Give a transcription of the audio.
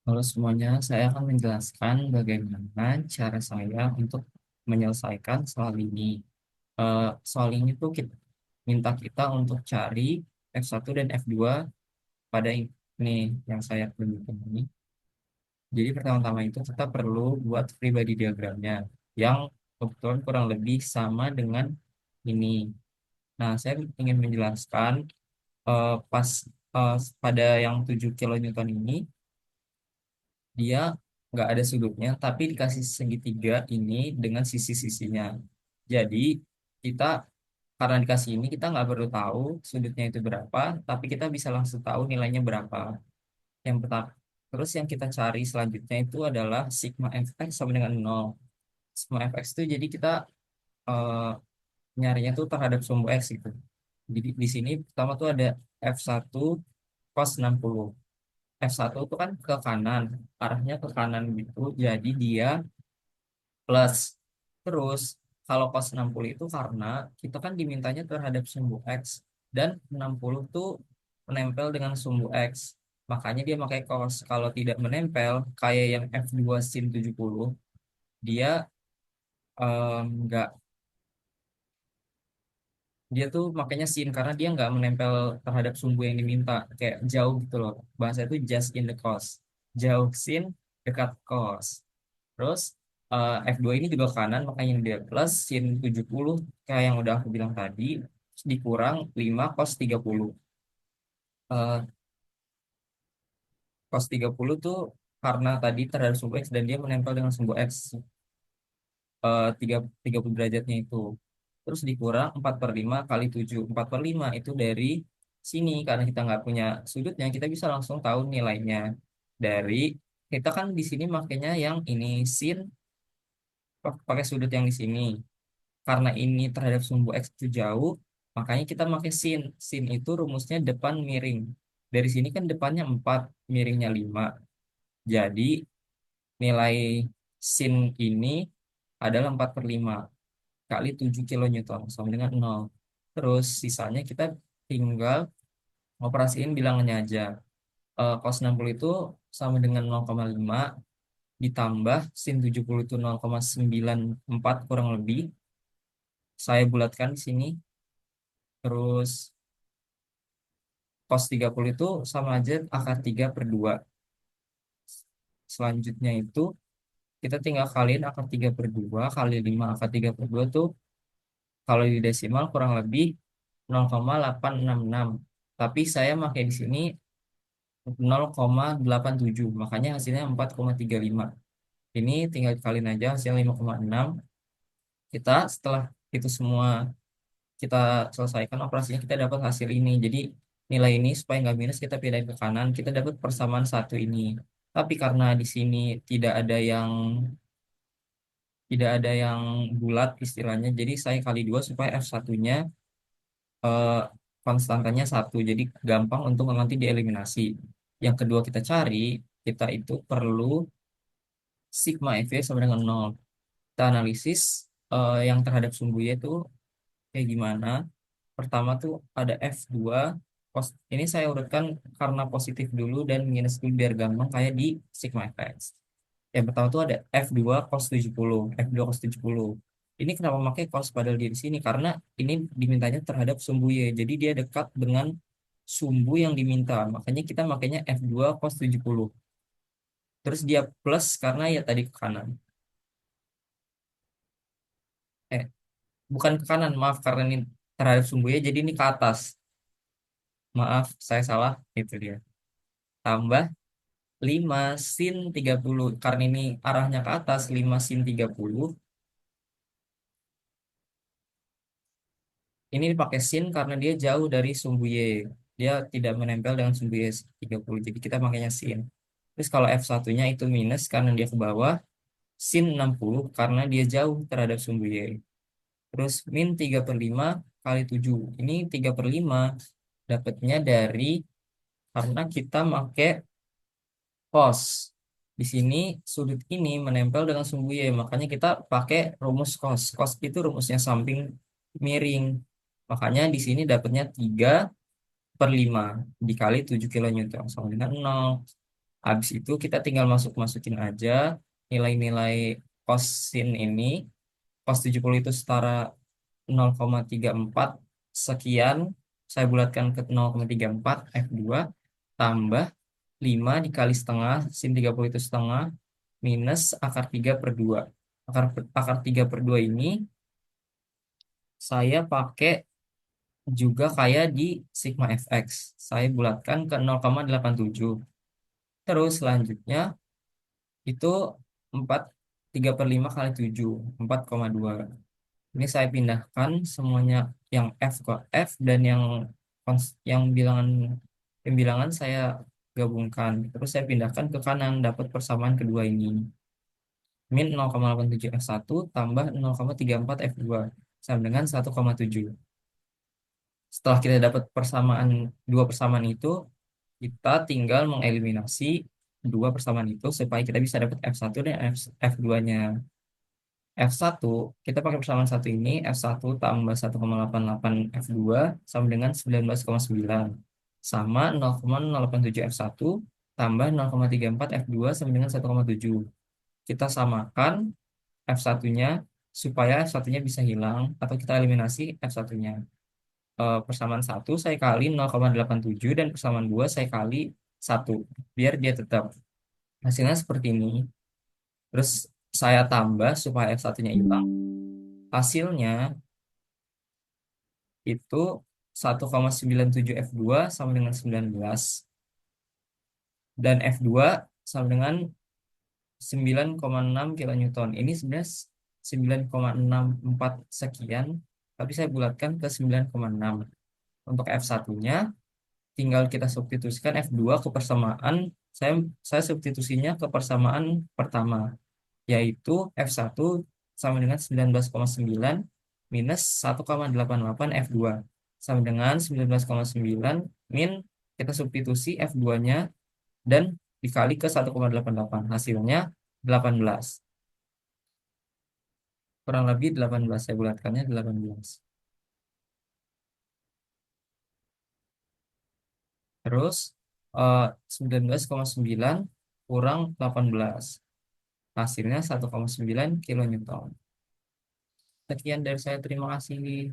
Halo semuanya, saya akan menjelaskan bagaimana cara saya untuk menyelesaikan soal ini. Soal ini tuh minta kita untuk cari F1 dan F2 pada ini yang saya tunjukkan ini. Jadi pertama-tama itu kita perlu buat free body diagramnya yang kebetulan kurang lebih sama dengan ini. Nah, saya ingin menjelaskan pas eh, pada yang 7 kilonewton ini dia nggak ada sudutnya, tapi dikasih segitiga ini dengan sisi-sisinya. Jadi kita karena dikasih ini kita nggak perlu tahu sudutnya itu berapa, tapi kita bisa langsung tahu nilainya berapa. Yang pertama, terus yang kita cari selanjutnya itu adalah sigma fx sama dengan 0. Sigma fx itu jadi kita eh, nyarinya tuh terhadap sumbu x gitu. Jadi di sini pertama tuh ada f1 cos 60. F1 itu kan ke kanan, arahnya ke kanan gitu. Jadi dia plus. Terus kalau cos 60 itu karena kita kan dimintanya terhadap sumbu X dan 60 tuh menempel dengan sumbu X. Makanya dia pakai cos. Kalau tidak menempel kayak yang F2 sin 70 dia nggak dia tuh makanya sin karena dia nggak menempel terhadap sumbu yang diminta kayak jauh gitu loh. Bahasa itu just in the cos. Jauh sin dekat cos. Terus F2 ini juga kanan, makanya dia plus sin 70 kayak yang udah aku bilang tadi, terus dikurang 5 cos 30. Eh, cos 30 tuh karena tadi terhadap sumbu X dan dia menempel dengan sumbu X 30 derajatnya itu. Terus dikurang 4 per 5 kali 7. 4 per 5 itu dari sini, karena kita nggak punya sudutnya, kita bisa langsung tahu nilainya. Dari, kita kan di sini makanya yang ini sin, pakai sudut yang di sini. Karena ini terhadap sumbu X itu jauh, makanya kita pakai sin. Sin itu rumusnya depan miring. Dari sini kan depannya 4 miringnya 5. Jadi nilai sin ini adalah 4 per 5 kali 7 kilonewton sama dengan 0. Terus sisanya kita tinggal operasiin bilangannya aja. Cos 60 itu sama dengan 0,5 ditambah sin 70 itu 0,94 kurang lebih. Saya bulatkan di sini. Terus cos 30 itu sama aja akar 3 per 2. Selanjutnya itu kita tinggal kaliin akar 3 per 2 kali 5 akar 3 per 2 tuh kalau di desimal kurang lebih 0,866. Tapi saya pakai di sini 0,87. Makanya hasilnya 4,35. Ini tinggal kaliin aja hasil 5,6. Kita setelah itu semua kita selesaikan operasinya kita dapat hasil ini. Jadi nilai ini supaya nggak minus kita pindahin ke kanan, kita dapat persamaan satu ini. Tapi karena di sini tidak ada yang bulat istilahnya, jadi saya kali dua supaya F1-nya eh, konstantanya satu, jadi gampang untuk nanti dieliminasi. Yang kedua kita cari, kita itu perlu sigma FV sama dengan nol. Kita analisis yang terhadap sumbunya itu kayak gimana. Pertama tuh ada F2. Ini saya urutkan karena positif dulu dan minus dulu biar gampang kayak di sigma fx. Yang pertama tuh ada F2 cos 70. F2 cos 70. Ini kenapa pakai cos padahal dia di sini? Karena ini dimintanya terhadap sumbu Y. Jadi dia dekat dengan sumbu yang diminta. Makanya kita makainya F2 cos 70. Terus dia plus karena ya tadi ke kanan. Eh, bukan ke kanan, maaf, karena ini terhadap sumbu Y. Jadi ini ke atas. Maaf, saya salah. Itu dia. Tambah 5 sin 30. Karena ini arahnya ke atas, 5 sin 30. Ini dipakai sin karena dia jauh dari sumbu Y. Dia tidak menempel dengan sumbu Y 30. Jadi kita makanya sin. Terus kalau F1-nya itu minus karena dia ke bawah. Sin 60 karena dia jauh terhadap sumbu Y. Terus min 3 per 5 kali 7. Ini 3 per 5 dapatnya dari karena kita pakai cos. Di sini sudut ini menempel dengan sumbu Y, makanya kita pakai rumus cos. Cos itu rumusnya samping miring. Makanya di sini dapatnya 3 per 5 dikali 7 kilonewton sama dengan 0. Habis itu kita tinggal masukin aja nilai-nilai cos sin ini. Cos 70 itu setara 0,34 sekian. Saya bulatkan ke 0,34 F2 tambah 5 dikali setengah, sin 30 itu setengah, minus akar 3 per 2. Akar 3 per 2 ini saya pakai juga kayak di sigma fx. Saya bulatkan ke 0,87. Terus selanjutnya itu 4 3 per 5 kali 7 4,2. Ini saya pindahkan semuanya yang F ke F dan yang bilangan saya gabungkan. Terus saya pindahkan ke kanan dapat persamaan kedua ini. Min 0,87 F1 tambah 0,34 F2 sama dengan 1,7. Setelah kita dapat dua persamaan itu, kita tinggal mengeliminasi dua persamaan itu supaya kita bisa dapat F1 dan F2-nya. F1 kita pakai persamaan satu ini, F1 tambah 1,88 F2 sama dengan 19,9 sama 0,087 F1 tambah 0,34 F2 sama dengan 1,7. Kita samakan F1-nya supaya F1-nya bisa hilang atau kita eliminasi F1-nya. Persamaan satu saya kali 0,87 dan persamaan 2 saya kali satu biar dia tetap. Hasilnya seperti ini. Terus saya tambah supaya F1-nya hilang. Hasilnya itu 1,97 F2 sama dengan 19 dan F2 sama dengan 9,6 kilonewton. Ini sebenarnya 9,64 sekian, tapi saya bulatkan ke 9,6. Untuk F1-nya tinggal kita substitusikan F2 ke persamaan. Saya substitusinya ke persamaan pertama, yaitu F1 sama dengan 19,9 minus 1,88 F2 sama dengan 19,9 min kita substitusi F2-nya dan dikali ke 1,88. Hasilnya 18. Kurang lebih 18. Saya bulatkannya 18. Terus 19,9 kurang 18. Hasilnya 1,9 kilonewton. Sekian dari saya. Terima kasih.